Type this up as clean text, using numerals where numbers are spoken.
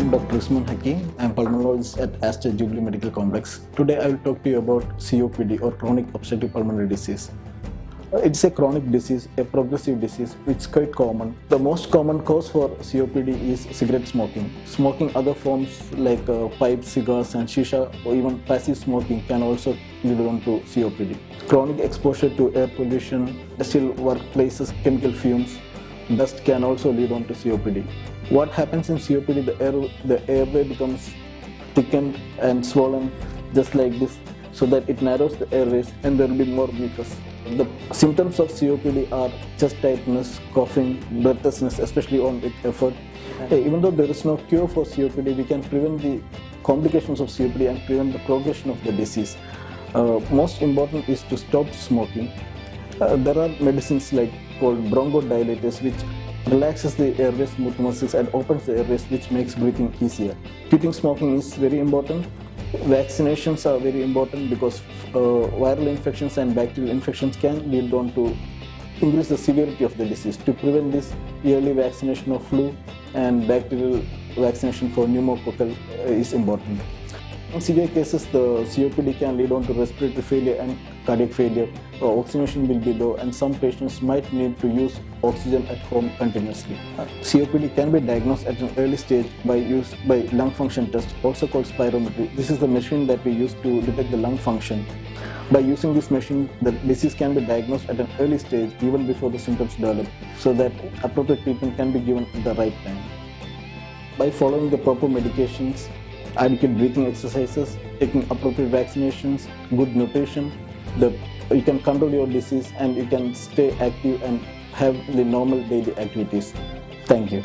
I'm Dr. Usman Hakim. I'm pulmonologist at Aster Jubilee Medical Complex. Today I will talk to you about COPD or chronic obstructive pulmonary disease. It's a chronic disease, a progressive disease, which is quite common. The most common cause for COPD is cigarette smoking. Smoking other forms like pipes, cigars and shisha or even passive smoking can also lead on to COPD. Chronic exposure to air pollution, still workplaces, chemical fumes, dust can also lead on to COPD. What happens in COPD, the airway becomes thickened and swollen just like this, so that it narrows the airways and there will be more mucus. The symptoms of COPD are chest tightness, coughing, breathlessness, especially on with effort. Even though there is no cure for COPD, we can prevent the complications of COPD and prevent the progression of the disease. Most important is to stop smoking. There are medicines like called bronchodilators, which relaxes the airway smooth muscles and opens the airways, which makes breathing easier. Quitting smoking is very important. Vaccinations are very important because viral infections and bacterial infections can lead on to increase the severity of the disease. To prevent this, yearly vaccination of flu and bacterial vaccination for pneumococcal is important. In severe cases, the COPD can lead on to respiratory failure and cardiac failure. Oxygenation will be low and some patients might need to use oxygen at home continuously. COPD can be diagnosed at an early stage by lung function test, also called spirometry. This is the machine that we use to detect the lung function. By using this machine, the disease can be diagnosed at an early stage even before the symptoms develop, so that appropriate treatment can be given at the right time. By following the proper medications, adequate breathing exercises, taking appropriate vaccinations, good nutrition, you can control your disease and you can stay active and have the normal daily activities. Thank you.